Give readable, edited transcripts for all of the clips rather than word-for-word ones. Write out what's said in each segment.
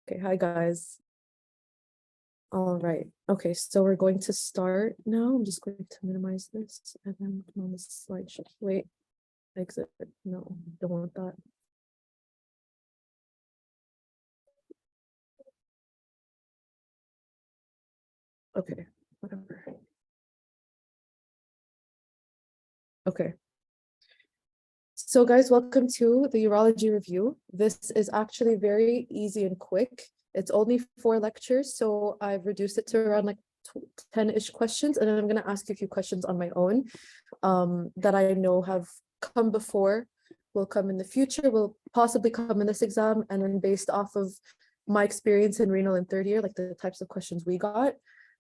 Okay, hi guys. All right. Okay, so we're going to start now. I'm just going to minimize this and then come on this slideshow. Wait, exit. No, don't want that. Okay, whatever. Okay. So guys, welcome to the urology review. This is actually very easy and quick. It's only 4 lectures, so I've reduced it to around like 10-ish questions, and then I'm going to ask you a few questions on my own that I know have come before, will come in the future, will possibly come in this exam, and then based off of my experience in renal in 3rd year, like the types of questions we got,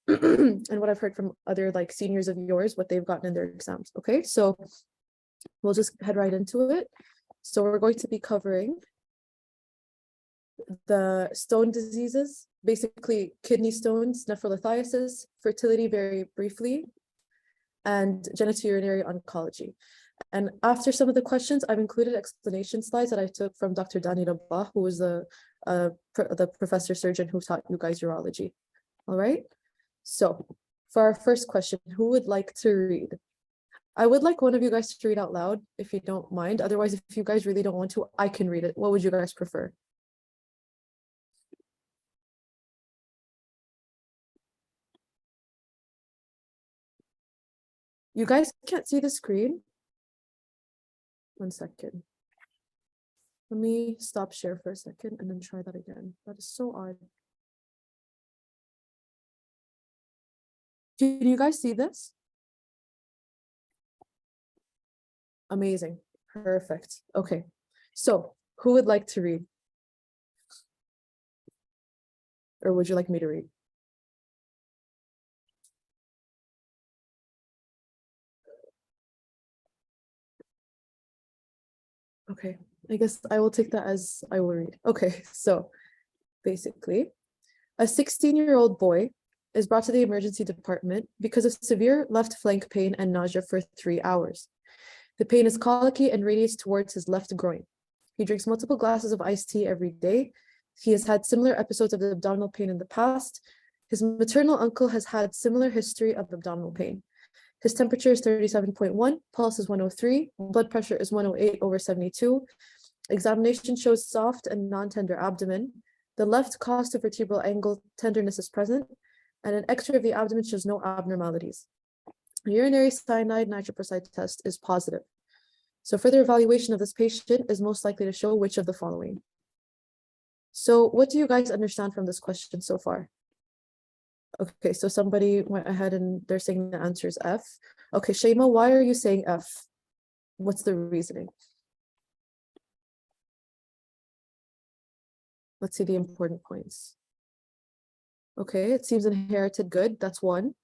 and what I've heard from other like seniors of yours, what they've gotten in their exams. Okay, so we'll just head right into it. So we're going to be covering the stone diseases, basically kidney stones, nephrolithiasis, fertility very briefly, and genitourinary oncology. And after some of the questions, I've included explanation slides that I took from Dr. Dani Rabah, who was the professor surgeon who taught you guys urology. All right. So for our first question, who would like to read? I would like one of you guys to read out loud, if you don't mind. Otherwise, if you guys really don't want to, I can read it. What would you guys prefer? You guys can't see the screen? 1 second. Let me stop share for a second and then try that again. That is so odd. Can you guys see this? Amazing. Perfect. Okay. So who would like to read? Or would you like me to read? Okay. I guess I will take that as I will read. Okay. So basically, a 16-year-old boy is brought to the emergency department because of severe left flank pain and nausea for 3 hours. The pain is colicky and radiates towards his left groin. He drinks multiple glasses of iced tea every day. He has had similar episodes of abdominal pain in the past. His maternal uncle has had similar history of abdominal pain. His temperature is 37.1, pulse is 103, blood pressure is 108/72. Examination shows soft and non-tender abdomen. The left costovertebral angle tenderness is present, and an X-ray of the abdomen shows no abnormalities. Urinary cyanide nitroprusside test is positive. So further evaluation of this patient is most likely to show which of the following. So what do you guys understand from this question so far? Okay, so somebody went ahead and they're saying the answer is F. Okay, Shayma, why are you saying F? What's the reasoning? Let's see the important points. Okay, it seems inherited. Good, that's 1.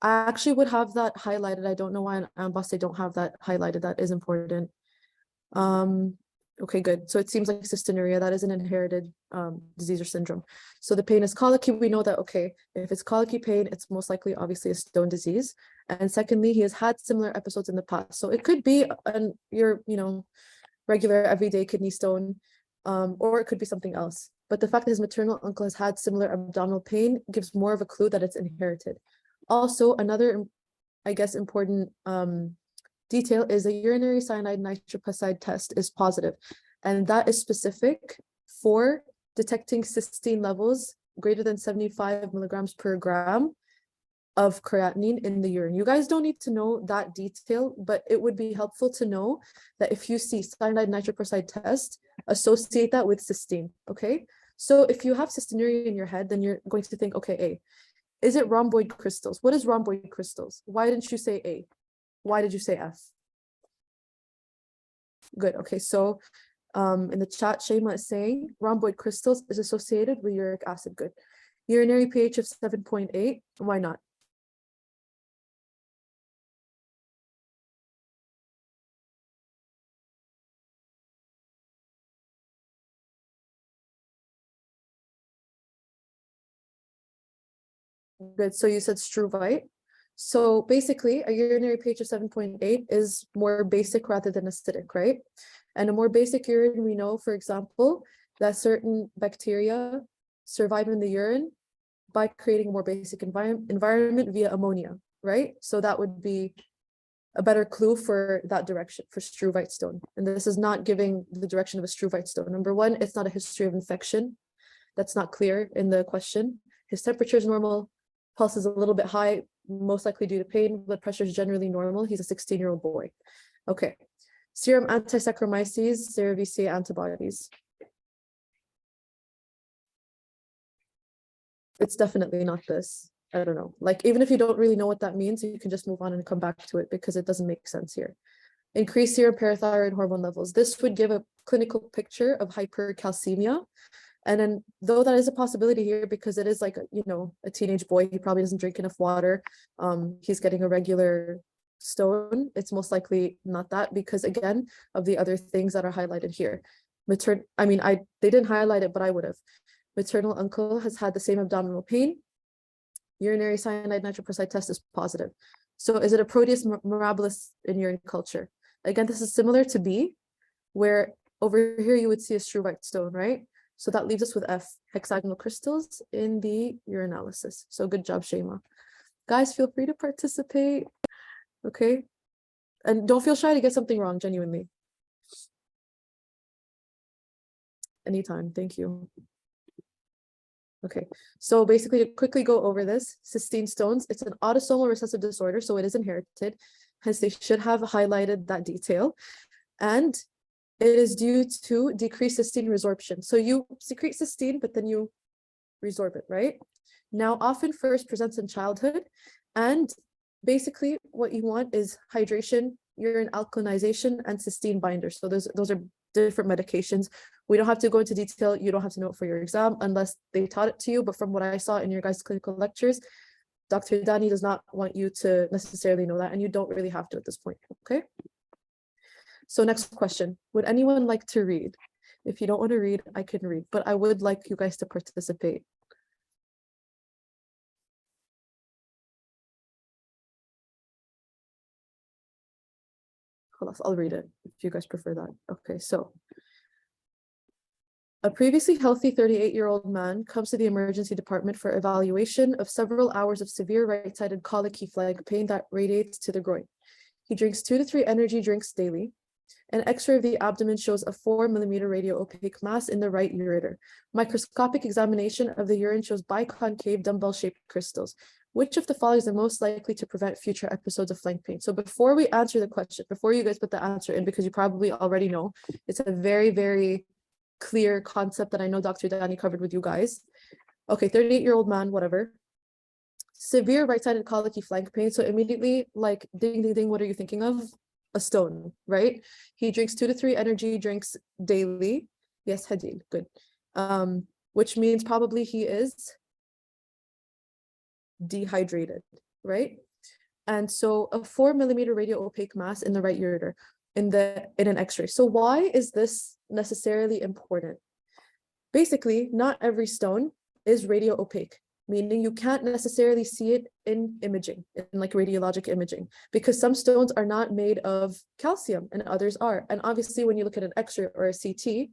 I actually would have that highlighted. I don't know why on Amboss they don't have that highlighted. That is important. Okay, good. So it seems like cystinuria, that is an inherited disease or syndrome. So the pain is colicky. We know that, okay, if it's colicky pain, it's most likely obviously a stone disease. And secondly, he has had similar episodes in the past. So it could be your, regular everyday kidney stone, or it could be something else. But the fact that his maternal uncle has had similar abdominal pain gives more of a clue that it's inherited. Also, another, I guess, important detail is a urinary cyanide nitroprusside test is positive, and that is specific for detecting cysteine levels greater than 75 milligrams per gram of creatinine in the urine. You guys don't need to know that detail, but it would be helpful to know that if you see cyanide nitroprusside test, associate that with cysteine, okay? So if you have cystinuria in your head, then you're going to think, okay, A, is it rhomboid crystals? What is rhomboid crystals? Why didn't you say A? Why did you say F? Good. Okay, so in the chat, Shayma is saying rhomboid crystals is associated with uric acid. Good. Urinary pH of 7.8. Why not? Good. So you said struvite. So basically, a urinary pH of 7.8 is more basic rather than acidic, right? And a more basic urine, we know, for example, that certain bacteria survive in the urine by creating a more basic environment via ammonia, right? So that would be a better clue for that direction for struvite stone. And this is not giving the direction of a struvite stone. Number one, it's not a history of infection. That's not clear in the question. His temperature is normal. Pulse is a little bit high, most likely due to pain. Blood pressure is generally normal. He's a 16-year-old boy. Okay. Serum anti-Saccharomyces, cerevisiae antibodies. It's definitely not this. I don't know. Like, even if you don't really know what that means, you can just move on and come back to it because it doesn't make sense here. Increase serum parathyroid hormone levels. This would give a clinical picture of hypercalcemia. And then, though that is a possibility here because it is like, a teenage boy, he probably doesn't drink enough water. He's getting a regular stone. It's most likely not that because, again, of the other things that are highlighted here. They didn't highlight it, but I would have. Maternal uncle has had the same abdominal pain. Urinary cyanide nitroprusside test is positive. So is it a Proteus mirabilis in urine culture? Again, this is similar to B, where over here you would see a struvite stone, right? So that leaves us with F, hexagonal crystals in the urinalysis. So good job, Shema. Guys, feel free to participate, okay? And don't feel shy to get something wrong, genuinely. Anytime, thank you. Okay, so basically to quickly go over this, cystine stones, it's an autosomal recessive disorder, so it is inherited. Hence, they should have highlighted that detail. And it is due to decreased cystine resorption. So you secrete cystine, but then you resorb it, right? Now, often first presents in childhood. And basically what you want is hydration, urine alkalinization, and cystine binders. So those are different medications. We don't have to go into detail. You don't have to know it for your exam unless they taught it to you. But from what I saw in your guys' clinical lectures, Dr. Dani does not want you to necessarily know that, and you don't really have to at this point, okay? So next question, would anyone like to read? If you don't want to read, I can read, but I would like you guys to participate. I'll read it if you guys prefer that. Okay, so a previously healthy 38-year-old man comes to the emergency department for evaluation of several hours of severe right-sided colicky flank pain that radiates to the groin. He drinks 2 to 3 energy drinks daily. An X-ray of the abdomen shows a 4mm radio-opaque mass in the right ureter. Microscopic examination of the urine shows biconcave dumbbell-shaped crystals. Which of the following is the most likely to prevent future episodes of flank pain? So before we answer the question, before you guys put the answer in, because you probably already know, it's a very, very clear concept that I know Dr. Dani covered with you guys. Okay, 38-year-old man, whatever. Severe right-sided colicky flank pain. So immediately, like, ding, ding, ding, what are you thinking of? A stone, right? He drinks 2 to 3 energy drinks daily. Yes, Hadid, good. Which means probably he is dehydrated, right? And so a 4mm radio opaque mass in the right ureter in an X-ray. So why is this necessarily important? Basically, not every stone is radio opaque, meaning you can't necessarily see it in imaging, in like radiologic imaging, because some stones are not made of calcium and others are. And obviously, when you look at an X-ray or a CT,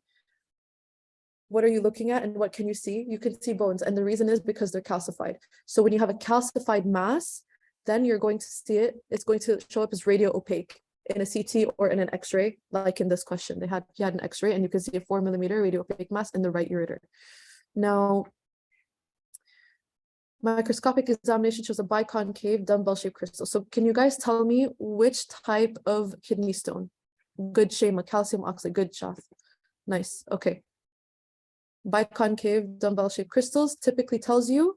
what are you looking at and what can you see? You can see bones. And the reason is because they're calcified. So when you have a calcified mass, then you're going to see it. It's going to show up as radio opaque in a CT or in an X-ray, like in this question. He had an X-ray and you can see a 4mm radio opaque mass in the right ureter. Now, microscopic examination shows a biconcave dumbbell-shaped crystal. So can you guys tell me which type of kidney stone? Good, Shema, calcium oxalate, good, Shaf. Nice, okay. Biconcave dumbbell-shaped crystals typically tells you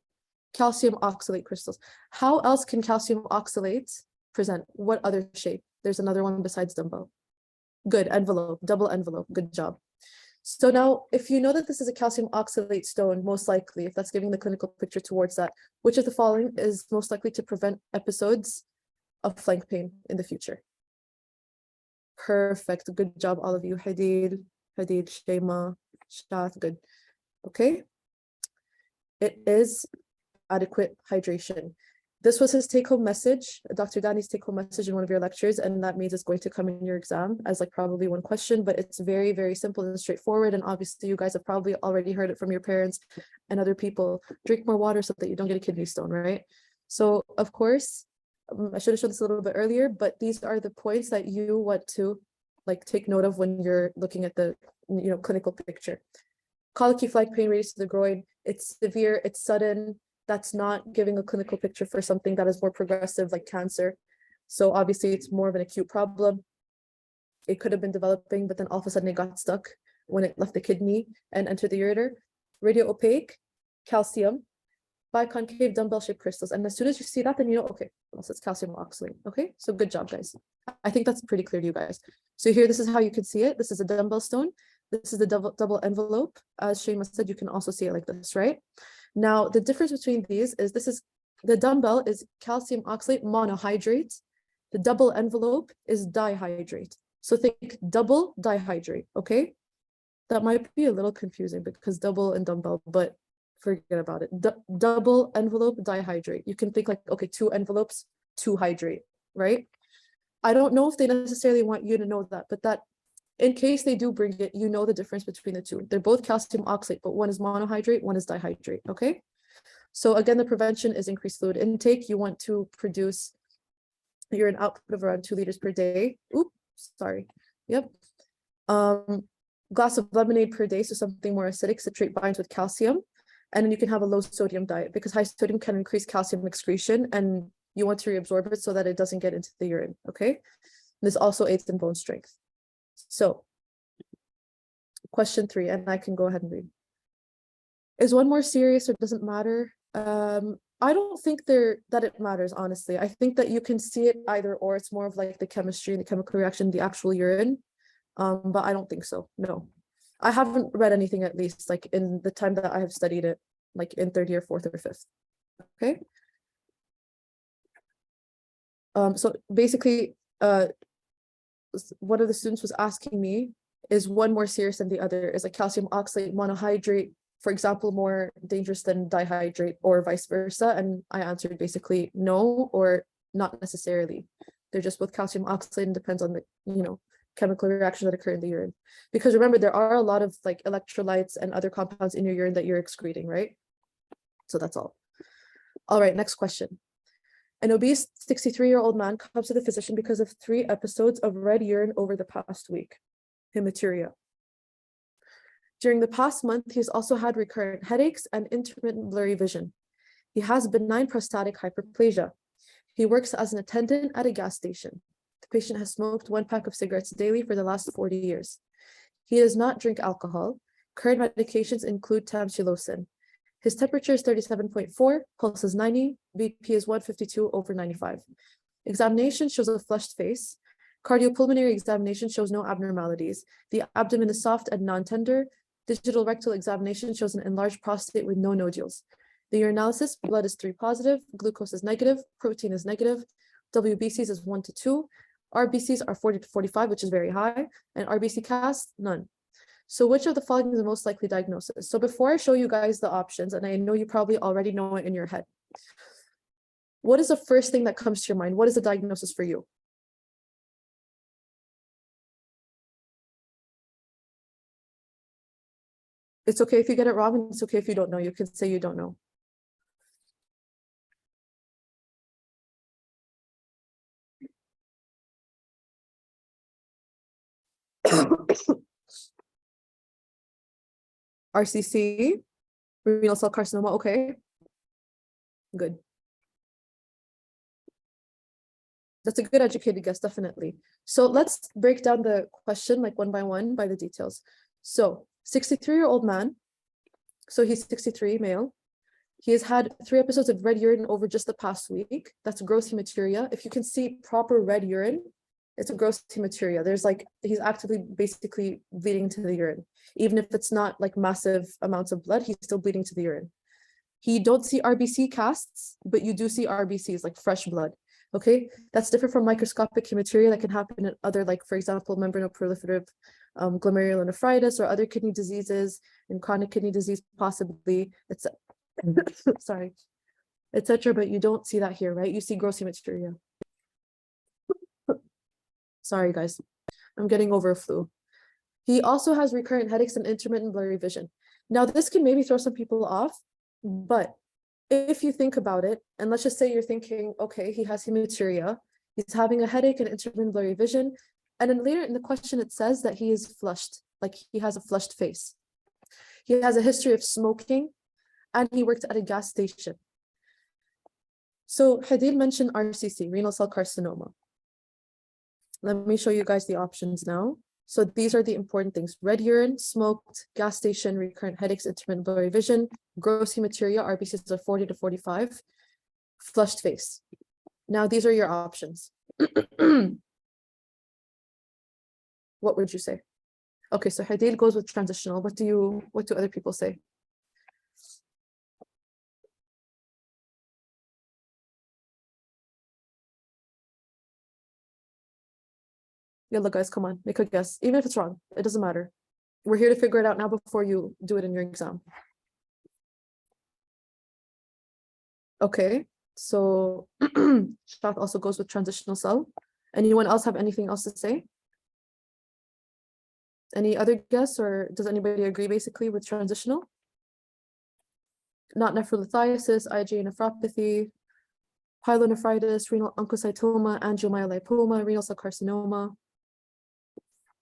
calcium oxalate crystals. How else can calcium oxalate present? What other shape? There's another one besides dumbbell. Good, envelope, double envelope, good job. So now, if you know that this is a calcium oxalate stone, most likely, if that's giving the clinical picture towards that, which of the following is most likely to prevent episodes of flank pain in the future? Perfect, good job, all of you. Hadid, Shema, Shaf, good. Okay. It is adequate hydration. This was his take-home message, Dr. Danny's take-home message in one of your lectures, and that means it's going to come in your exam as like probably one question, but it's very, very simple and straightforward. And obviously you guys have probably already heard it from your parents and other people. Drink more water so that you don't get a kidney stone, right? So of course, I should have shown this a little bit earlier, but these are the points that you want to like take note of when you're looking at the clinical picture. Colicky, flag pain, radius to the groin, it's severe, it's sudden. That's not giving a clinical picture for something that is more progressive like cancer. So obviously it's more of an acute problem. It could have been developing, but then all of a sudden it got stuck when it left the kidney and entered the ureter. Radio opaque, calcium, biconcave dumbbell-shaped crystals. And as soon as you see that, then you know, okay, also it's calcium oxalate. Okay, so good job, guys. I think that's pretty clear to you guys. So here, this is how you can see it. This is a dumbbell stone. This is the double envelope. As Shema said, you can also see it like this, right? Now, the difference between these is the dumbbell is calcium oxalate monohydrate. The double envelope is dihydrate. So think double dihydrate, okay? That might be a little confusing because double and dumbbell, but forget about it. Double envelope dihydrate. You can think like, okay, 2 envelopes, 2 hydrate, right? I don't know if they necessarily want you to know that, but that in case they do bring it, you know the difference between the two. They're both calcium oxalate, but one is monohydrate, one is dihydrate, okay? So again, the prevention is increased fluid intake. You want to produce urine output of around 2 liters per day. Oops, sorry. Yep. Glass of lemonade per day, so something more acidic. Citrate binds with calcium. And then you can have a low sodium diet because high sodium can increase calcium excretion and you want to reabsorb it so that it doesn't get into the urine, okay? This also aids in bone strength. So, question 3, and I can go ahead and read. Is one more serious or doesn't matter? I don't think that it matters, honestly. I think that you can see it either or. It's more of like the chemistry and the chemical reaction, the actual urine. But I don't think so, no. I haven't read anything, at least, like in the time that I have studied it, like in 3rd year, 4th or 5th, okay? So basically, one of the students was asking me, is one more serious than the other? Is like calcium oxalate monohydrate, for example, more dangerous than dihydrate or vice versa? And I answered basically no, or not necessarily. They're just both calcium oxalate and depends on the, chemical reactions that occur in the urine. Because remember, there are a lot of like electrolytes and other compounds in your urine that you're excreting, right? So that's all. All right, next question. An obese 63-year-old man comes to the physician because of 3 episodes of red urine over the past week. Hematuria. During the past month, he has also had recurrent headaches and intermittent blurry vision. He has benign prostatic hyperplasia. He works as an attendant at a gas station. The patient has smoked 1 pack of cigarettes daily for the last 40 years. He does not drink alcohol. Current medications include tamsulosin. His temperature is 37.4, pulse is 90, BP is 152/95. Examination shows a flushed face. Cardiopulmonary examination shows no abnormalities. The abdomen is soft and non-tender. Digital rectal examination shows an enlarged prostate with no nodules. The urinalysis, blood is 3 positive, glucose is negative, protein is negative, WBCs is 1 to 2, RBCs are 40 to 45, which is very high, and RBC cast, none. So which of the following is the most likely diagnosis? So before I show you guys the options, and I know you probably already know it in your head, what is the first thing that comes to your mind? What is the diagnosis for you? It's okay if you get it wrong, and it's okay if you don't know. You can say you don't know. RCC, renal cell carcinoma, okay. Good. That's a good educated guess, definitely. So let's break down the question like one by one by the details. So 63-year-old man, so he's 63, male. He has had 3 episodes of red urine over just the past week. That's gross hematuria. If you can see proper red urine, it's a gross hematuria. There's like, he's actively basically bleeding to the urine. Even if it's not like massive amounts of blood, he's still bleeding to the urine. You don't see RBC casts, but you do see RBCs, like fresh blood. Okay, that's different from microscopic hematuria that can happen in other, like for example, membranoproliferative glomerulonephritis or other kidney diseases and chronic kidney disease possibly. It's sorry. etc. But you don't see that here, right? You see gross hematuria. Sorry, guys. I'm getting over a flu. He also has recurrent headaches and intermittent blurry vision. Now, this can maybe throw some people off, but if you think about it, and let's just say you're thinking, okay, he has hematuria, he's having a headache and intermittent blurry vision, and then later in the question, it says that he is flushed, like he has a flushed face. He has a history of smoking, and he worked at a gas station. So Hadil mentioned RCC, renal cell carcinoma. Let me show you guys the options now. So these are the important things: red urine, smoked, gas station, recurrent headaches, intermittent blurry vision, gross hematuria, RBCs of 40 to 45, flushed face. Now these are your options. What would you say? Okay, so Hadil goes with transitional. What do other people say? Yalla guys, come on, make a guess. Even if it's wrong, it doesn't matter. We're here to figure it out now before you do it in your exam. Okay, so Shaf also goes with transitional cell. Anyone else have anything else to say? Any other guess, or does anybody agree basically with transitional? Not nephrolithiasis, IgA nephropathy, pyelonephritis, renal oncocytoma, angiomyolipoma, renal cell carcinoma.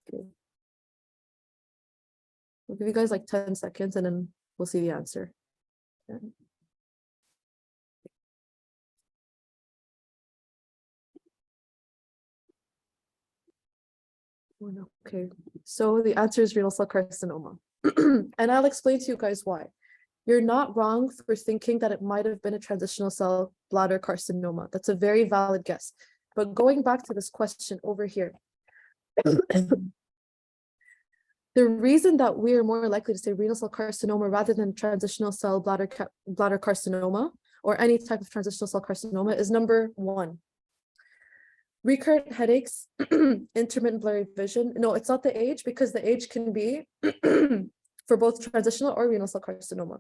Okay. We'll give you guys like 10 seconds and then we'll see the answer. Okay. Okay, so the answer is renal cell carcinoma. And I'll explain to you guys why. You're not wrong for thinking that it might have been a transitional cell bladder carcinoma. That's a very valid guess. But going back to this question over here, the reason that we are more likely to say renal cell carcinoma rather than transitional cell bladder carcinoma or any type of transitional cell carcinoma is number one, recurrent headaches, intermittent blurry vision. No, it's not the age, because the age can be for both transitional or renal cell carcinoma.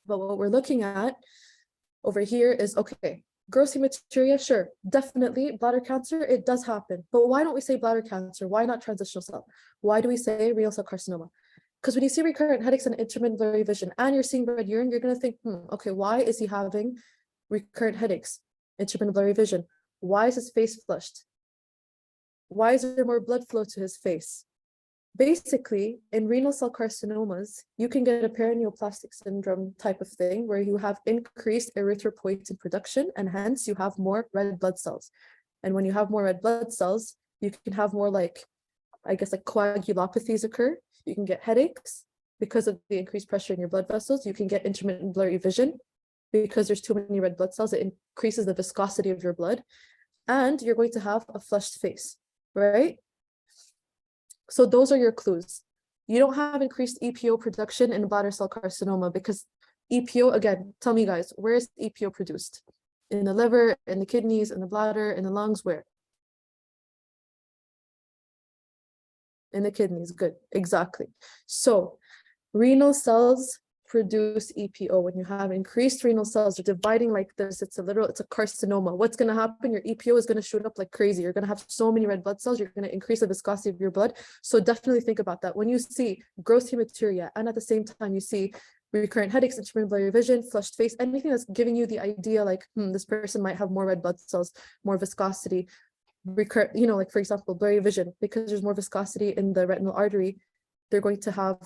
But what we're looking at over here is, okay, gross hematuria, sure, definitely. Bladder cancer, it does happen. But why don't we say bladder cancer? Why not transitional cell? Why do we say renal cell carcinoma? Because when you see recurrent headaches and intermittent blurry vision and you're seeing red urine, you're going to think, okay, why is he having recurrent headaches, intermittent blurry vision? Why is his face flushed? Why is there more blood flow to his face? Basically, in renal cell carcinomas, you can get a paraneoplastic syndrome type of thing where you have increased erythropoietin production and hence you have more red blood cells. And when you have more red blood cells, you can have more like coagulopathies occur. You can get headaches because of the increased pressure in your blood vessels. You can get intermittent blurry vision because there's too many red blood cells. It increases the viscosity of your blood. And you're going to have a flushed face, right? So those are your clues. You don't have increased EPO production in bladder cell carcinoma because EPO, again, tell me guys, where is EPO produced? In the liver, in the kidneys, in the bladder, in the lungs, where? In the kidneys, good, exactly. So renal cells produce EPO. When you have increased renal cells, they're dividing like this, it's a carcinoma. What's going to happen? Your EPO is going to shoot up like crazy. You're going to have so many red blood cells, you're going to increase the viscosity of your blood. So definitely think about that. When you see gross hematuria and at the same time you see recurrent headaches, intermittent blurry vision, flushed face, anything that's giving you the idea like, this person might have more red blood cells, more viscosity, like for example, blurry vision, because there's more viscosity in the retinal artery, they're going to have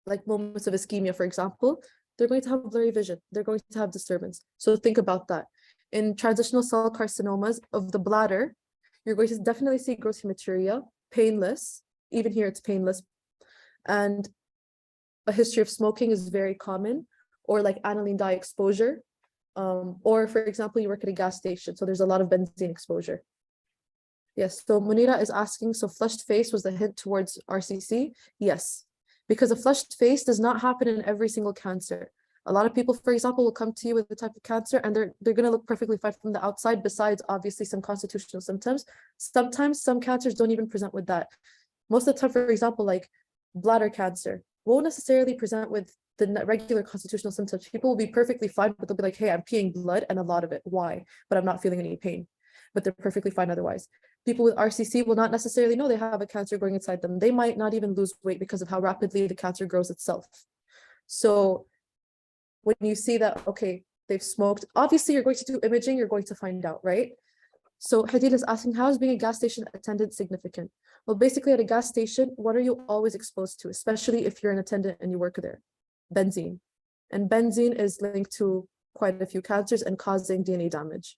like moments of ischemia, for example, they're going to have blurry vision. They're going to have disturbance. So think about that. In transitional cell carcinomas of the bladder, you're going to definitely see gross hematuria, painless. Even here, it's painless. And a history of smoking is very common, or like aniline dye exposure. Or for example, you work at a gas station, so there's a lot of benzene exposure. Yes, so Munira is asking, so flushed face was the hint towards RCC? Yes. Because a flushed face does not happen in every single cancer. A lot of people, for example, will come to you with the type of cancer and they're going to look perfectly fine from the outside, besides obviously some constitutional symptoms. Sometimes some cancers don't even present with that. Most of the time, for example, like bladder cancer, won't necessarily present with the regular constitutional symptoms. People will be perfectly fine, but they'll be like, hey, I'm peeing blood and a lot of it. Why? But I'm not feeling any pain. But they're perfectly fine otherwise. People with RCC will not necessarily know they have a cancer growing inside them. They might not even lose weight because of how rapidly the cancer grows itself. So when you see that, okay, they've smoked, obviously you're going to do imaging, you're going to find out, right? So Hadil is asking, how is being a gas station attendant significant? Well, basically at a gas station, what are you always exposed to, especially if you're an attendant and you work there? Benzene. And benzene is linked to quite a few cancers and causing DNA damage,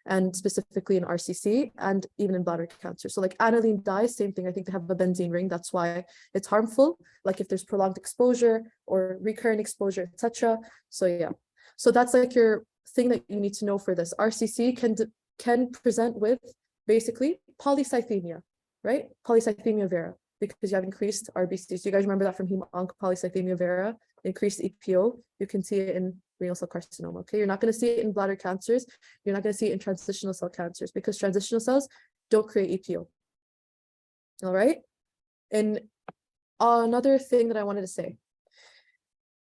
and specifically in RCC and even in bladder cancer. So like aniline dyes, same thing. I think they have a benzene ring. That's why it's harmful. Like if there's prolonged exposure or recurrent exposure, etc. So yeah. So that's like your thing that you need to know for this. RCC can present with basically polycythemia, right? Polycythemia vera, because you have increased RBCs. Do you guys remember that from hem-onc, polycythemia vera, increased EPO? You can see it in renal cell carcinoma, okay? You're not going to see it in bladder cancers. You're not going to see it in transitional cell cancers because transitional cells don't create EPO. All right? And another thing that I wanted to say,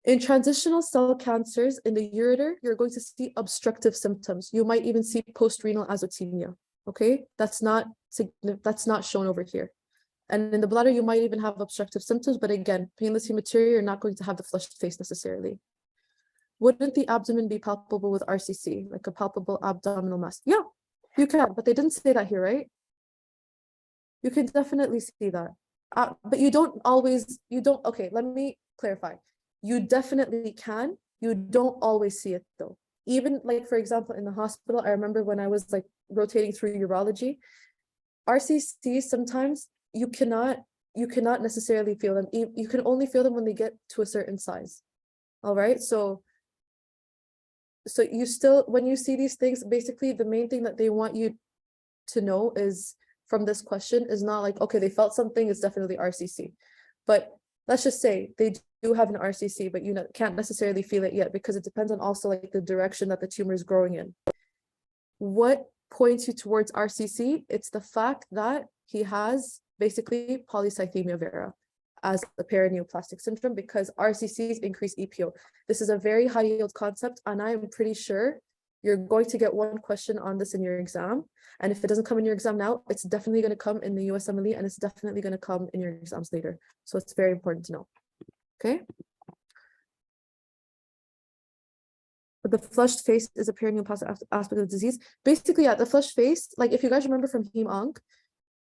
in transitional cell cancers in the ureter, you're going to see obstructive symptoms. You might even see post-renal azotemia, okay? That's not shown over here. And in the bladder, you might even have obstructive symptoms, but again, painless hematuria, you're not going to have the flushed face necessarily. Wouldn't the abdomen be palpable with RCC, like a palpable abdominal mass? Yeah, you can, but they didn't say that here, right? You can definitely see that. But you don't, okay, let me clarify. You definitely can, you don't always see it though. Even like, for example, in the hospital, I remember when I was like rotating through urology, RCCs sometimes you cannot necessarily feel them. You can only feel them when they get to a certain size. All right, so you still, when you see these things, basically the main thing that they want you to know is from this question is not like, okay, they felt something, it's definitely RCC. But let's just say they do have an RCC, but you can't necessarily feel it yet because it depends on also like the direction that the tumor is growing in. What points you towards RCC? It's the fact that he has basically polycythemia vera as a paraneoplastic syndrome because RCCs increase EPO. This is a very high yield concept, and I am pretty sure you're going to get one question on this in your exam. And if it doesn't come in your exam now, it's definitely going to come in the USMLE, and it's definitely going to come in your exams later. So it's very important to know. Okay. But the flushed face is a perineoplastic aspect of the disease. Basically, yeah, the flushed face, like if you guys remember from hem-onc,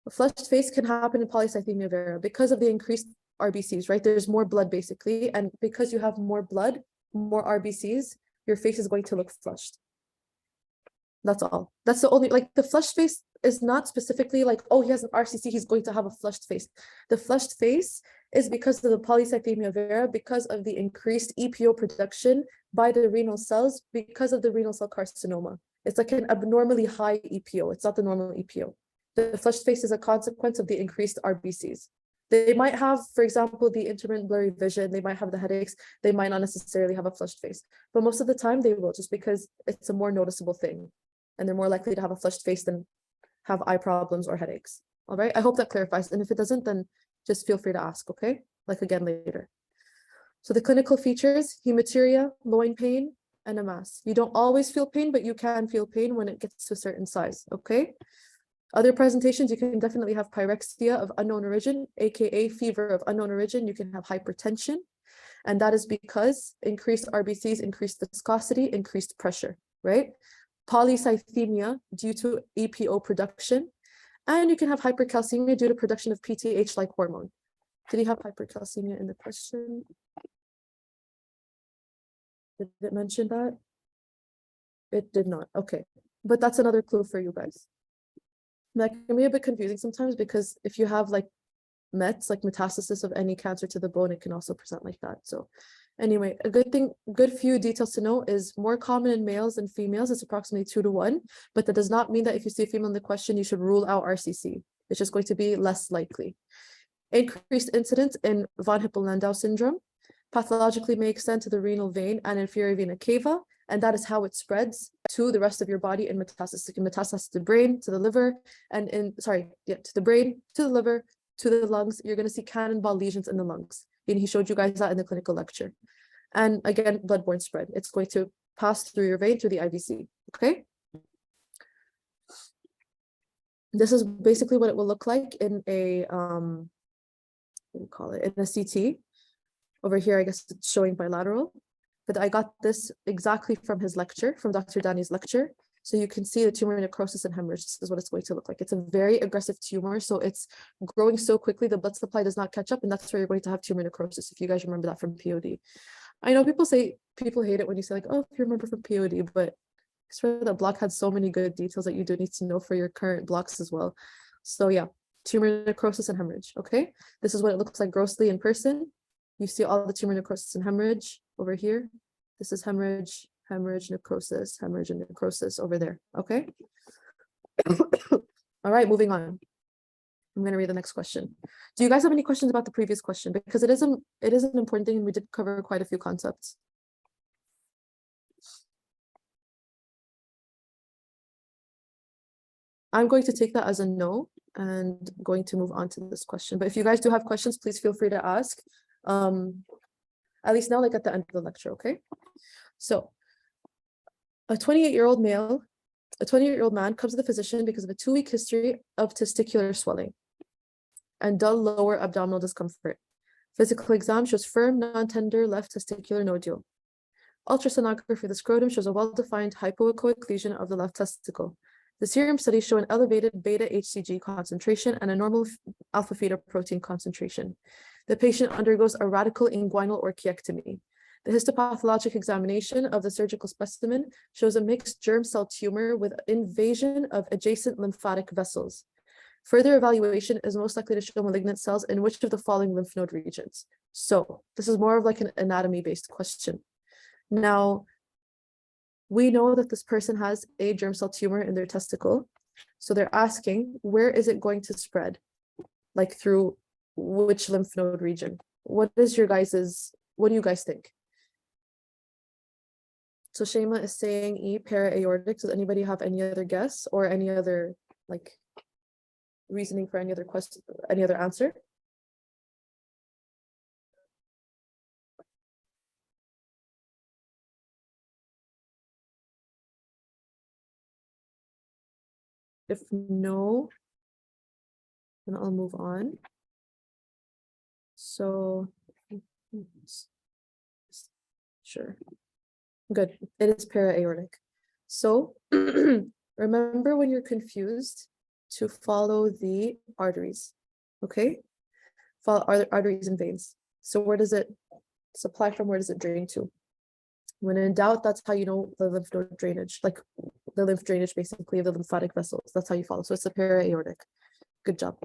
a flushed face can happen in polycythemia vera because of the increased RBCs, right? There's more blood basically. And because you have more blood, more RBCs, your face is going to look flushed. That's all. That's the only, like the flushed face is not specifically like, oh, he has an RCC, he's going to have a flushed face. The flushed face is because of the polycythemia vera, because of the increased EPO production by the renal cells, because of the renal cell carcinoma. It's like an abnormally high EPO. It's not the normal EPO. The flushed face is a consequence of the increased RBCs. They might have, for example, the intermittent blurry vision, they might have the headaches, they might not necessarily have a flushed face, but most of the time they will, just because it's a more noticeable thing. And they're more likely to have a flushed face than have eye problems or headaches. All right, I hope that clarifies. And if it doesn't, then just feel free to ask, okay? Like again later. So the clinical features, hematuria, loin pain, and a mass. You don't always feel pain, but you can feel pain when it gets to a certain size, okay? Other presentations, you can definitely have pyrexia of unknown origin, aka fever of unknown origin. You can have hypertension, and that is because increased RBCs, increased viscosity, increased pressure, right? Polycythemia due to EPO production, and you can have hypercalcemia due to production of PTH-like hormone. Did he have hypercalcemia in the question? Did it mention that? It did not. Okay, but that's another clue for you guys. That can be a bit confusing sometimes because if you have like mets, like metastasis of any cancer to the bone, it can also present like that. So anyway, a good few details to know is more common in males than females. It's approximately 2 to 1, but that does not mean that if you see a female in the question, you should rule out RCC. It's just going to be less likely. Increased incidence in von Hippel-Lindau syndrome pathologically may extend to the renal vein and inferior vena cava, and that is how it spreads to the rest of your body in metastasis. It can metastasize to the brain, to the liver, and to the brain, to the liver, to the lungs. You're going to see cannonball lesions in the lungs. And he showed you guys that in the clinical lecture. And again, bloodborne spread. It's going to pass through your vein through the IVC. Okay. This is basically what it will look like in a what do you call it, in a CT. Over here, I guess it's showing bilateral, but I got this exactly from his lecture, from Dr. Dani's lecture. So you can see the tumor necrosis and hemorrhage. This is what it's going to look like. It's a very aggressive tumor. So it's growing so quickly, the blood supply does not catch up, and that's where you're going to have tumor necrosis, if you guys remember that from POD. I know people hate it when you say like, oh, if you remember from POD, but I swear that block had so many good details that you do need to know for your current blocks as well. So yeah, tumor necrosis and hemorrhage, okay? This is what it looks like grossly in person. You see all the tumor necrosis and hemorrhage over here. This is hemorrhage, hemorrhage, necrosis, hemorrhage, and necrosis over there, okay? All right, moving on. I'm going to read the next question. Do you guys have any questions about the previous question? Because it is an important thing, and we did cover quite a few concepts. I'm going to take that as a no and going to move on to this question. But if you guys do have questions, please feel free to ask. At least now, like at the end of the lecture, okay? So a 28-year-old man comes to the physician because of a 2-week history of testicular swelling and dull lower abdominal discomfort. Physical exam shows firm, non-tender left testicular nodule. Ultrasonography of the scrotum shows a well-defined hypoechoic lesion of the left testicle. The serum studies show an elevated beta HCG concentration and a normal alpha fetoprotein concentration. The patient undergoes a radical inguinal orchiectomy. The histopathologic examination of the surgical specimen shows a mixed germ cell tumor with invasion of adjacent lymphatic vessels. Further evaluation is most likely to show malignant cells in which of the following lymph node regions. So this is more of like an anatomy-based question. Now, we know that this person has a germ cell tumor in their testicle. So they're asking, where is it going to spread? Like through which lymph node region? What do you guys think? So Shema is saying E, para-aortic. Does anybody have any other guess or any other like reasoning for any other question, any other answer? If no, then I'll move on. So, sure. Good. It is para-aortic. So, remember when you're confused to follow the arteries, okay? Follow arteries and veins. So where does it supply from? Where does it drain to? When in doubt, that's how you know the lymph node drainage, like the lymph drainage basically of the lymphatic vessels. That's how you follow. So it's the para-aortic. Good job.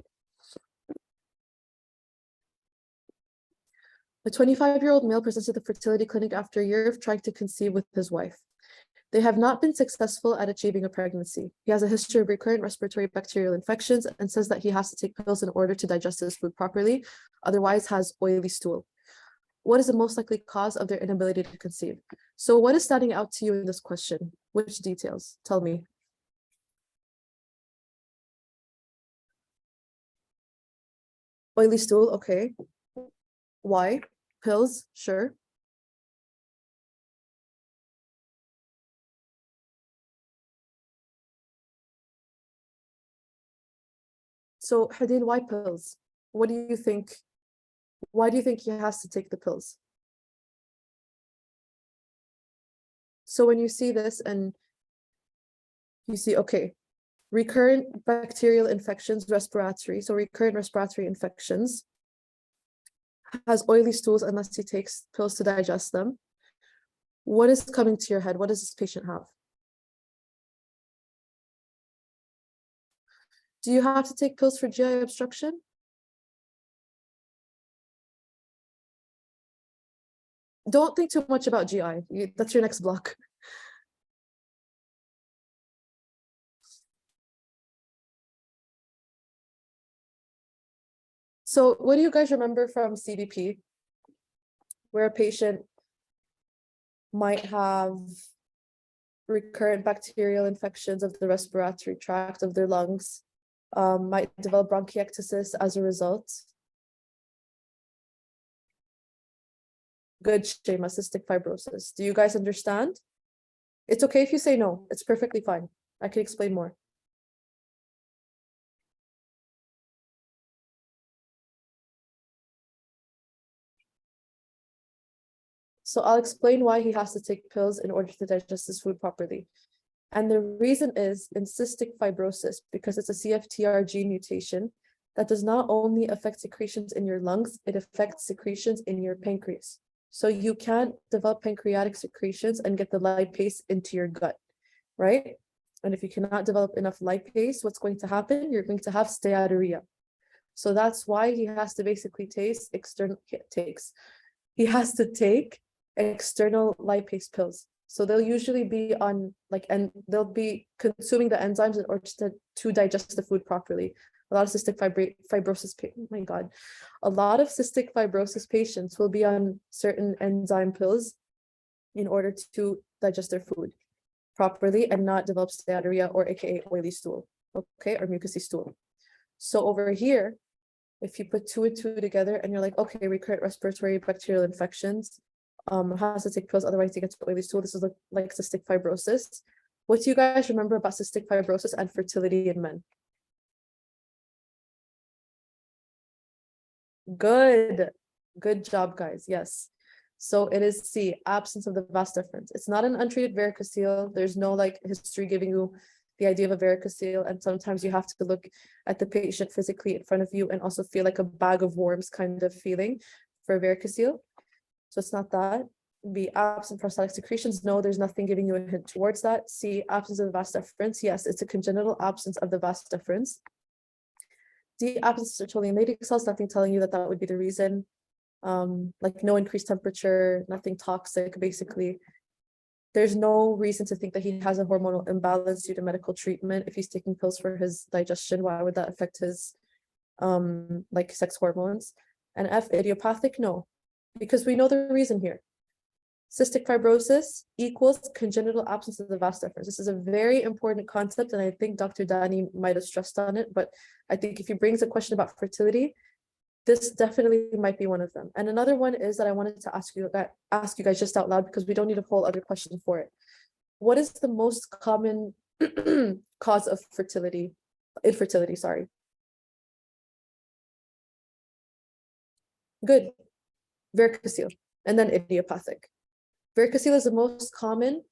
A 25-year-old male presents to the fertility clinic after a year of trying to conceive with his wife. They have not been successful at achieving a pregnancy. He has a history of recurrent respiratory bacterial infections and says that he has to take pills in order to digest his food properly, otherwise has oily stool. What is the most likely cause of their inability to conceive? So what is standing out to you in this question? Which details? Tell me. Oily stool, okay. Why? Pills, sure. So Hadil, why pills? What do you think? Why do you think he has to take the pills? So when you see this and you see, okay, recurrent bacterial infections, respiratory, so recurrent respiratory infections, has oily stools unless he takes pills to digest them. What is coming to your head? What does this patient have? Do you have to take pills for GI obstruction? Don't think too much about GI. That's your next block. So what do you guys remember from CBP, where a patient might have recurrent bacterial infections of the respiratory tract of their lungs, might develop bronchiectasis as a result? Good, Shema, cystic fibrosis. Do you guys understand? It's okay if you say no. It's perfectly fine. I can explain more. So I'll explain why he has to take pills in order to digest his food properly. And the reason is in cystic fibrosis, because it's a CFTR gene mutation that does not only affect secretions in your lungs, it affects secretions in your pancreas. So you can't develop pancreatic secretions and get the lipase into your gut, right? And if you cannot develop enough lipase, what's going to happen? You're going to have steatorrhea. So that's why he has to basically he has to take external lipase pills. So they'll usually be on and they'll be consuming the enzymes in order to digest the food properly. A lot of cystic fibrosis, oh my God, a lot of cystic fibrosis patients will be on certain enzyme pills in order to digest their food properly and not develop steatorrhea, or AKA oily stool, okay, or mucousy stool. So over here, if you put two and two together and you're like, okay, recurrent respiratory bacterial infections, has to take pills, otherwise you get to oily stool. This is like cystic fibrosis. What do you guys remember about cystic fibrosis and fertility in men? Good job, guys. Yes. So it is C, absence of the vas deferens. It's not an untreated varicocele. There's no history giving you the idea of a varicocele, and sometimes you have to look at the patient physically in front of you and also feel like a bag of worms kind of feeling for a varicocele. So it's not that. B, absent prostatic secretions. No, there's nothing giving you a hint towards that. C, absence of the vas deferens. Yes, it's a congenital absence of the vas deferens. D, absence of Sertolian Leydig cells. Nothing telling you that that would be the reason. No increased temperature, nothing toxic, basically. There's no reason to think that he has a hormonal imbalance due to medical treatment. If he's taking pills for his digestion, why would that affect his sex hormones? And F, idiopathic, no, because we know the reason here. Cystic fibrosis equals congenital absence of the vas deferens. This is a very important concept, and I think Dr. Dani might have stressed on it, but I think if he brings a question about fertility, this definitely might be one of them. And another one is that I wanted to ask you guys just out loud, because we don't need a whole other question for it. What is the most common cause of infertility, sorry. Good. Varicocele, and then idiopathic. Varicocele is the most common,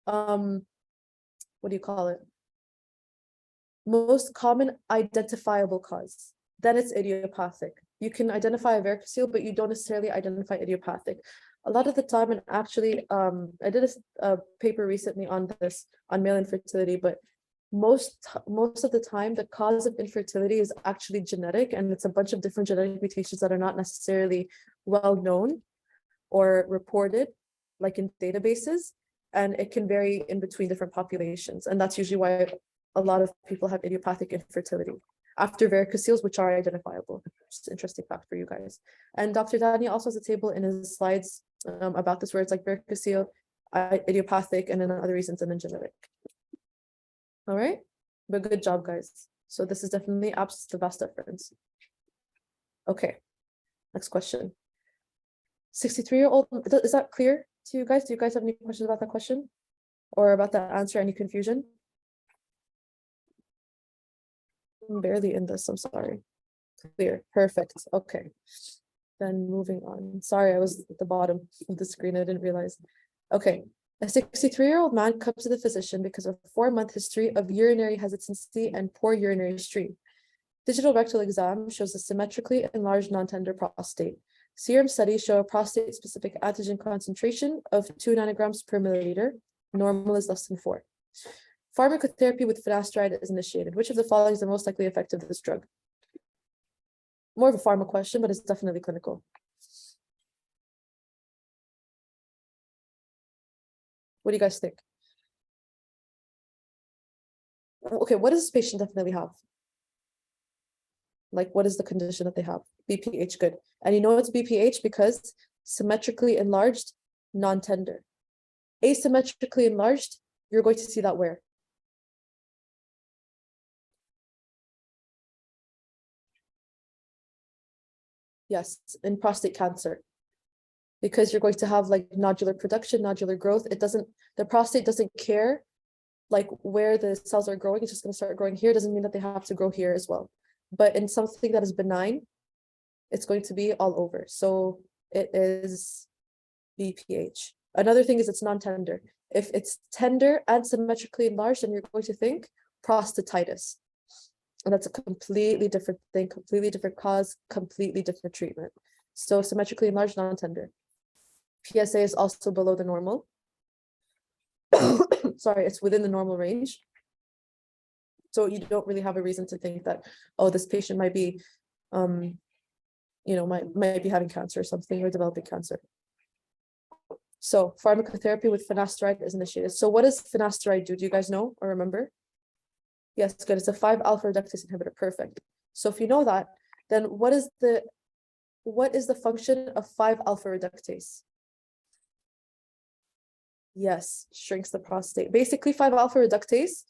what do you call it? Most common identifiable cause. Then it's idiopathic. You can identify a varicocele, but you don't necessarily identify idiopathic. A lot of the time, and actually, I did a paper recently on this, on male infertility, but most of the time, the cause of infertility is actually genetic, and it's a bunch of different genetic mutations that are not necessarily well known or reported, like in databases, and it can vary in between different populations. And that's usually why a lot of people have idiopathic infertility after varicoceles, which are identifiable. Just an interesting fact for you guys. And Dr. Dani also has a table in his slides about this, where it's like varicocele, idiopathic, and then other reasons, and then genetic. All right, but good job, guys. So this is definitely absence of vas deferens. Okay, next question. 63-year-old, is that clear to you guys? Do you guys have any questions about that question or about that answer? Any confusion? I'm barely in this, I'm sorry. Clear, perfect, okay. Then moving on. Sorry, I was at the bottom of the screen, I didn't realize. Okay, a 63-year-old man comes to the physician because of a 4-month history of urinary hesitancy and poor urinary stream. Digital rectal exam shows a symmetrically enlarged non-tender prostate. Serum studies show a prostate-specific antigen concentration of 2 nanograms per milliliter. Normal is less than 4. Pharmacotherapy with finasteride is initiated. Which of the following is the most likely effect of this drug? More of a pharma question, but it's definitely clinical. What do you guys think? Okay, what does this patient definitely have? Like, what is the condition that they have? BPH, good. And you know it's BPH because symmetrically enlarged, non-tender. Asymmetrically enlarged, you're going to see that where? Yes, in prostate cancer. because you're going to have like nodular production, nodular growth. The prostate doesn't care like where the cells are growing. It's just going to start growing here. Doesn't mean that they have to grow here as well. But in something that is benign, it's going to be all over. So it is BPH. Another thing is it's non-tender. If it's tender and symmetrically enlarged, then you're going to think prostatitis. And that's a completely different thing, completely different cause, completely different treatment. So symmetrically enlarged, non-tender. PSA is also below the normal. Sorry, it's within the normal range. So you don't really have a reason to think that, oh, this patient might be, might be having cancer or something, or developing cancer. So pharmacotherapy with finasteride is initiated. So what does finasteride do? Do you guys know or remember? Yes, good. It's a 5-alpha reductase inhibitor. Perfect. So if you know that, then what is the function of 5-alpha reductase? Yes, shrinks the prostate. Basically, 5-alpha reductase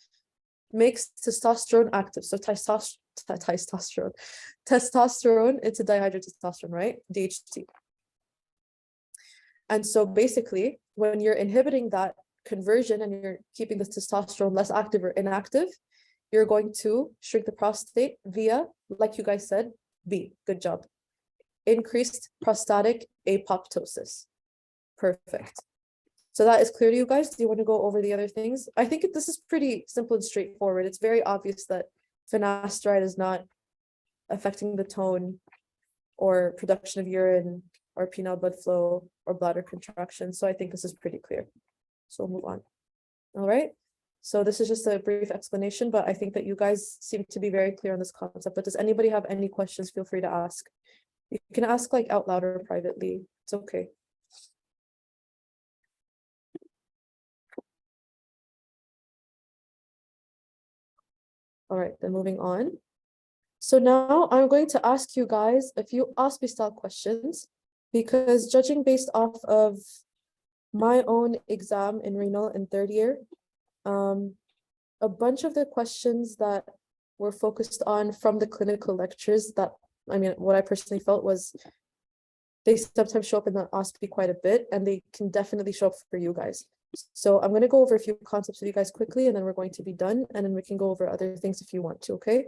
makes testosterone active. So testosterone into dihydrotestosterone, right? DHT. And so basically, when you're inhibiting that conversion and you're keeping the testosterone less active or inactive, you're going to shrink the prostate via, like you guys said, B. Good job. Increased prostatic apoptosis. Perfect. So that is clear to you guys. Do you want to go over the other things? I think this is pretty simple and straightforward. It's very obvious that finasteride is not affecting the tone or production of urine or penile blood flow or bladder contraction. So I think this is pretty clear. So we'll move on. All right. So this is just a brief explanation, but I think that you guys seem to be very clear on this concept. But does anybody have any questions? Feel free to ask. You can ask like out loud or privately. It's okay. All right, then moving on. So now I'm going to ask you guys a few OSPE style questions, because judging based off of my own exam in renal in third year, a bunch of the questions that were focused on from the clinical lectures that, what I personally felt was they sometimes show up in the OSPE quite a bit, and they can definitely show up for you guys. So I'm going to go over a few concepts with you guys quickly, and then we're going to be done, and then we can go over other things if you want to, okay?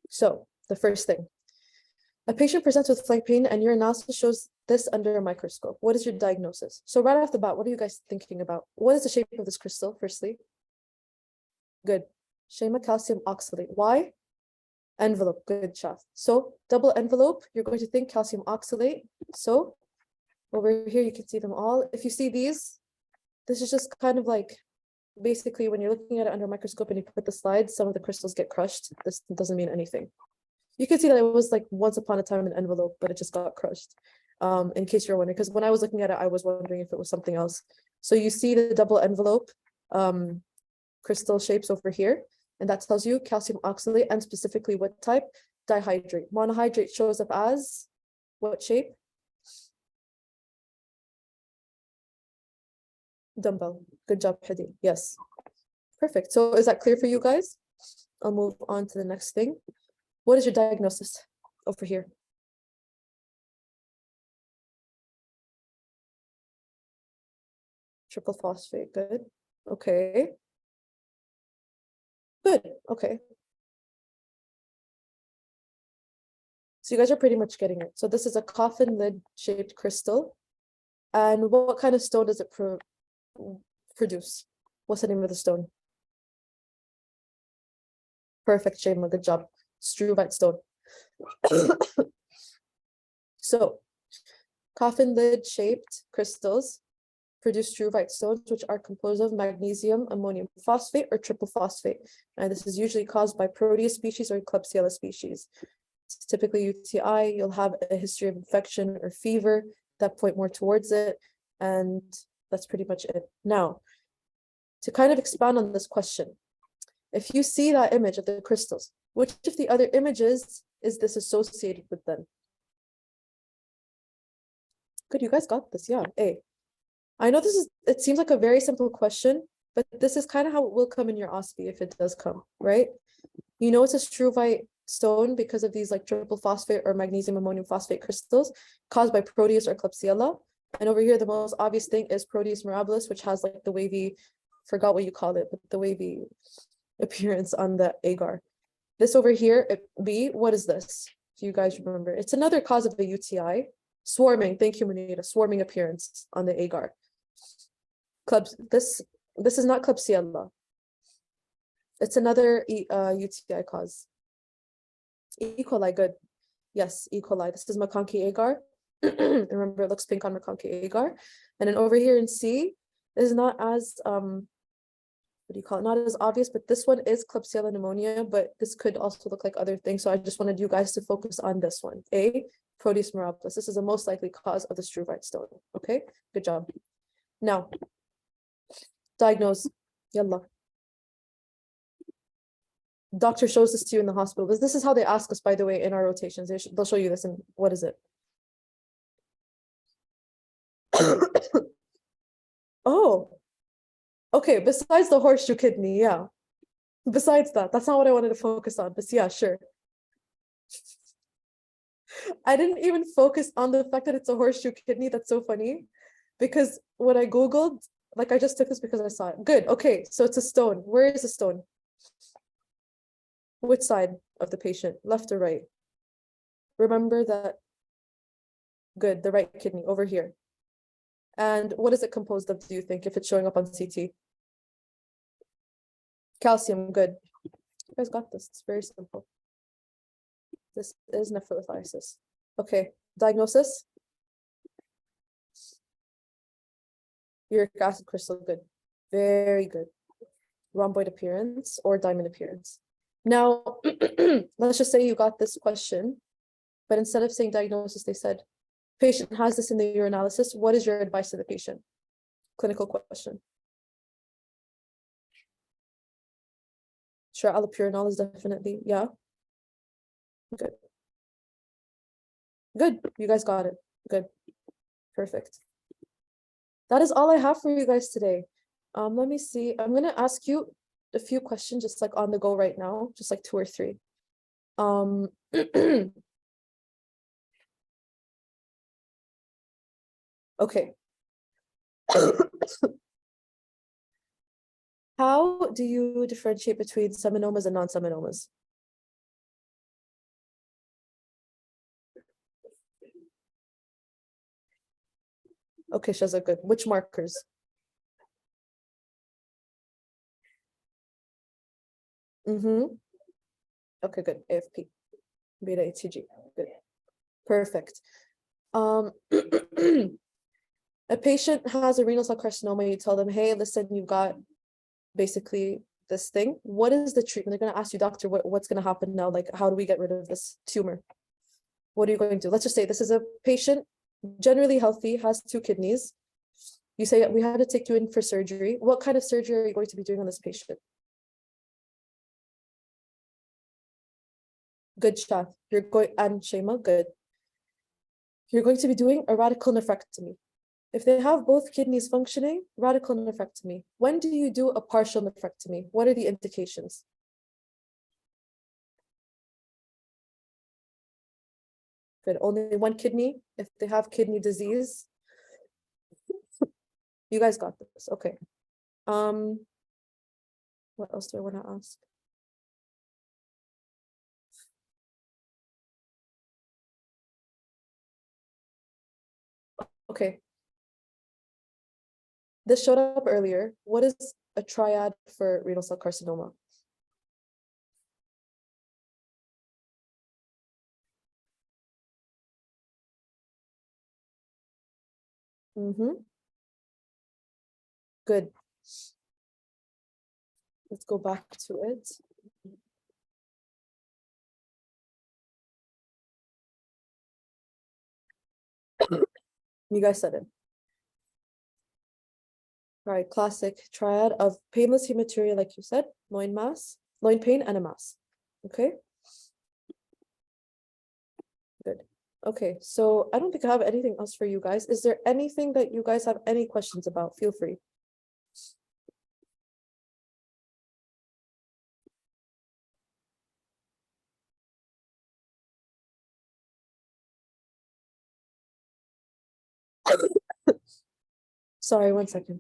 So the first thing, a patient presents with flank pain and your analysis shows this under a microscope. What is your diagnosis? So right off the bat, what are you guys thinking about? What is the shape of this crystal, firstly? Good. Shema calcium oxalate. Why? Envelope. Good job. So double envelope, you're going to think calcium oxalate. So over here, you can see them all. If you see these, this is just kind of like, basically when you're looking at it under a microscope and you put the slides, some of the crystals get crushed. This doesn't mean anything. You can see that it was like once upon a time an envelope, but it just got crushed. In case you're wondering, because when I was looking at it, I was wondering if it was something else. So you see the double envelope crystal shapes over here, and that tells you calcium oxalate, and specifically what type? Dihydrate. Monohydrate shows up as what shape? Dumbbell. Good job, Hadi. Yes. Perfect. So is that clear for you guys? I'll move on to the next thing. What is your diagnosis over here? Triple phosphate. Good. Okay. Good. Okay. So you guys are pretty much getting it. So this is a coffin lid shaped crystal. And what kind of stone does it produce? What's the name of the stone? Perfect, Shema. Good job. Struvite stone. So coffin lid shaped crystals produce struvite stones, which are composed of magnesium, ammonium phosphate, or triple phosphate. And this is usually caused by Proteus species or Klebsiella species. It's typically UTI. You'll have a history of infection or fever that point more towards it. And that's pretty much it. Now, to kind of expand on this question, if you see that image of the crystals, which of the other images is this associated with them? Good, you guys got this. Yeah, A. I know it seems like a very simple question, but this is kind of how it will come in your OSPE if it does come, right? You know it's a struvite stone because of these like triple phosphate or magnesium ammonium phosphate crystals caused by Proteus or Klebsiella. And over here, the most obvious thing is Proteus mirabilis, which has like the wavy, forgot what you call it, but the wavy appearance on the agar. This over here, B, what is this? Do you guys remember? It's another cause of the UTI. Swarming, thank you, Munira. Swarming appearance on the agar. This is not Klebsiella. It's another UTI cause. E. coli, good. Yes, E. coli. This is McConkey agar. Remember, it looks pink on McConkey agar. And then over here in C is not as what do you call it? Not as obvious, but this one is Klebsiella pneumonia, but this could also look like other things. So I just wanted you guys to focus on this one. A, Proteus mirabilis. This is the most likely cause of the struvite stone. Okay, good job. Now, diagnose. Yalla. Doctor shows this to you in the hospital. This is how they ask us, by the way, in our rotations. They'll show you this, and what is it? Oh, okay. Besides the horseshoe kidney, yeah. Besides that, that's not what I wanted to focus on. But yeah, sure. I didn't even focus on the fact that it's a horseshoe kidney. That's so funny. Because when I Googled, like I just took this because I saw it. Good. Okay. So it's a stone. Where is the stone? Which side of the patient? Left or right? Remember that. Good. The right kidney over here. And what is it composed of, do you think, if it's showing up on CT? Calcium. Good. You guys got this. It's very simple. This is nephrolithiasis. Okay. Diagnosis? Uric acid crystal. Good. Very good. Rhomboid appearance or diamond appearance. Now, let's just say you got this question, but instead of saying diagnosis, they said, patient has this in the urinalysis. What is your advice to the patient? Clinical question. Sure, allopurinol is definitely, yeah. Good. Good, you guys got it. Good, perfect. That is all I have for you guys today. Let me see. I'm gonna ask you a few questions just like on the go right now, just like 2 or 3. Okay. How do you differentiate between seminomas and non-seminomas? Okay, Shaza, good. Which markers? Okay, good. AFP, beta ATG, good. Perfect. A patient has a renal cell carcinoma, you tell them, hey, listen, you've got basically this thing. What is the treatment? They're going to ask you, doctor, what's going to happen now? Like, how do we get rid of this tumor? What are you going to do? Let's just say this is a patient, generally healthy, has 2 kidneys. You say, we had to take you in for surgery. What kind of surgery are you going to be doing on this patient? Good, Shah. You're going, and Shema, good. You're going to be doing a radical nephrectomy. If they have both kidneys functioning, radical nephrectomy. When do you do a partial nephrectomy? What are the indications? Good, only 1 kidney. If they have kidney disease, you guys got this. Okay. What else do I want to ask? Okay. This showed up earlier. What is a triad for renal cell carcinoma? Good. Let's go back to it. You guys said it. All right, classic triad of painless hematuria, like you said, loin pain, and a mass. Okay. Good. Okay, so I don't think I have anything else for you guys. Is there anything that you guys have any questions about? Feel free. Sorry, 1 second.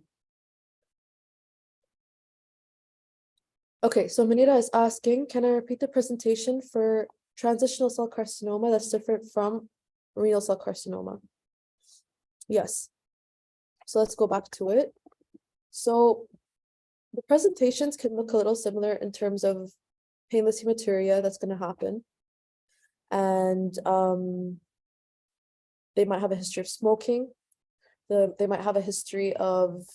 Okay, so Manita is asking, can I repeat the presentation for transitional cell carcinoma that's different from renal cell carcinoma? Yes. So let's go back to it. So the presentations can look a little similar in terms of painless hematuria that's going to happen. And they might have a history of smoking. They might have a history of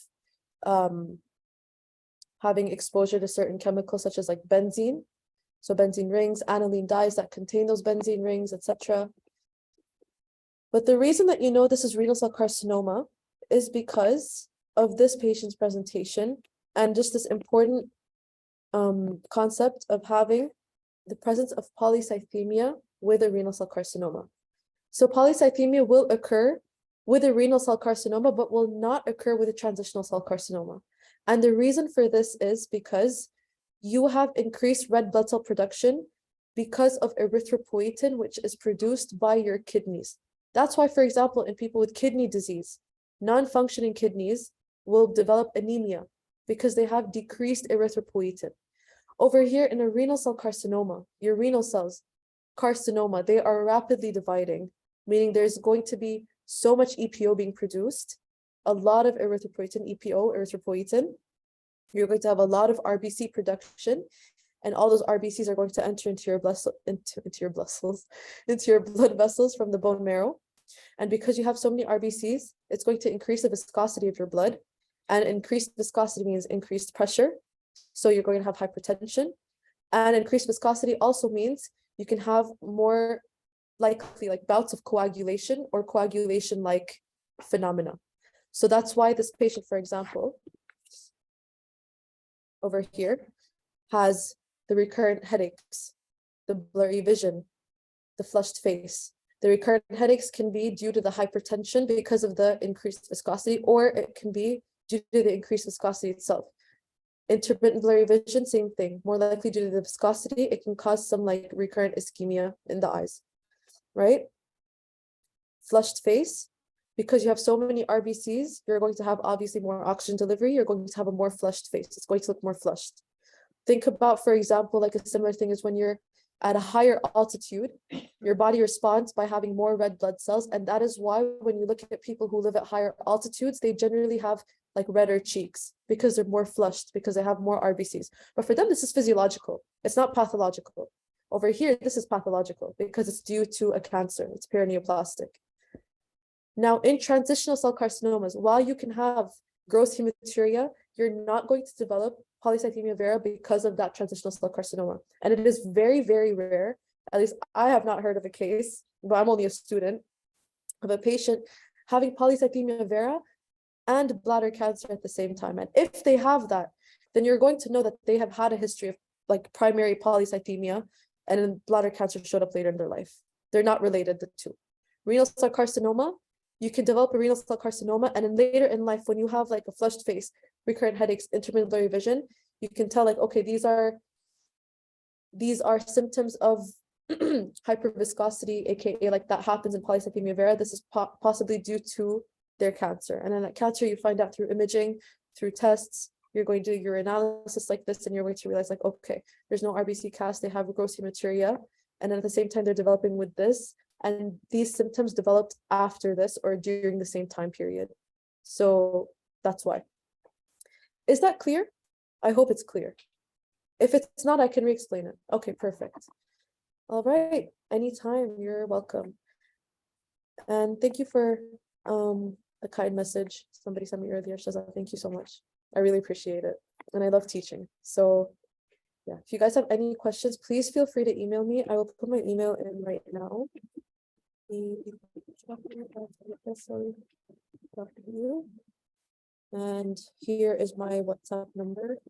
having exposure to certain chemicals such as like benzene. So benzene rings, aniline dyes that contain those benzene rings, etc. But the reason that you know this is renal cell carcinoma is because of this patient's presentation and just this important concept of having the presence of polycythemia with a renal cell carcinoma. So polycythemia will occur with a renal cell carcinoma, but will not occur with a transitional cell carcinoma. And the reason for this is because you have increased red blood cell production because of erythropoietin, which is produced by your kidneys. That's why, for example, in people with kidney disease, non-functioning kidneys will develop anemia because they have decreased erythropoietin. Over here in a renal cell carcinoma, your renal cells, carcinoma, they are rapidly dividing, meaning there's going to be so much EPO being produced, a lot of erythropoietin, EPO, erythropoietin. You're going to have a lot of RBC production, and all those RBCs are going to enter into your blood vessels from the bone marrow. And because you have so many RBCs, it's going to increase the viscosity of your blood, and increased viscosity means increased pressure. So you're going to have hypertension, and increased viscosity also means you can have more likely like bouts of coagulation or coagulation-like phenomena. So that's why this patient, for example, over here, has the recurrent headaches, the blurry vision, the flushed face. The recurrent headaches can be due to the hypertension because of the increased viscosity, or it can be due to the increased viscosity itself. Intermittent blurry vision, same thing. More likely due to the viscosity, it can cause some like recurrent ischemia in the eyes, right? Flushed face, because you have so many RBCs, you're going to have obviously more oxygen delivery. You're going to have a more flushed face. It's going to look more flushed. Think about, for example, like a similar thing is when you're at a higher altitude, your body responds by having more red blood cells. And that is why when you look at people who live at higher altitudes, they generally have like redder cheeks because they're more flushed, because they have more RBCs. But for them, this is physiological. It's not pathological. Over here, this is pathological because it's due to a cancer. It's perineoplastic. Now, in transitional cell carcinomas, while you can have gross hematuria, you're not going to develop polycythemia vera because of that transitional cell carcinoma. And it is very, very rare. At least I have not heard of a case, but I'm only a student, of a patient having polycythemia vera and bladder cancer at the same time. And if they have that, then you're going to know that they have had a history of like primary polycythemia, and then bladder cancer showed up later in their life. They're not related, the two. Renal cell carcinoma, you can develop a renal cell carcinoma, and then later in life, when you have like a flushed face, recurrent headaches, intermittent blurry vision, you can tell like, okay, these are symptoms of hyperviscosity, aka like that happens in polycythemia vera. This is possibly due to their cancer. And then that cancer you find out through imaging, through tests. You're going to do your analysis like this, and you're going to realize like, okay, there's no RBC cast, they have a gross hematuria, and then at the same time they're developing with this. And these symptoms developed after this or during the same time period. So that's why. Is that clear? I hope it's clear. If it's not, I can re-explain it. Okay, perfect. All right, anytime, you're welcome. And thank you for a kind message somebody sent me earlier. Shazza, thank you so much. I really appreciate it. And I love teaching. So yeah, if you guys have any questions, please feel free to email me. I will put my email in right now. And here is my WhatsApp number.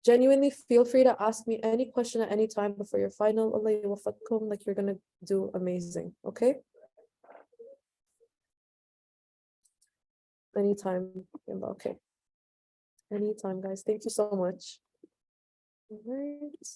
Genuinely feel free to ask me any question at any time before your final. Allah yuwaffakum, like you're gonna do amazing, okay? Anytime, okay. Anytime, guys. Thank you so much. All right.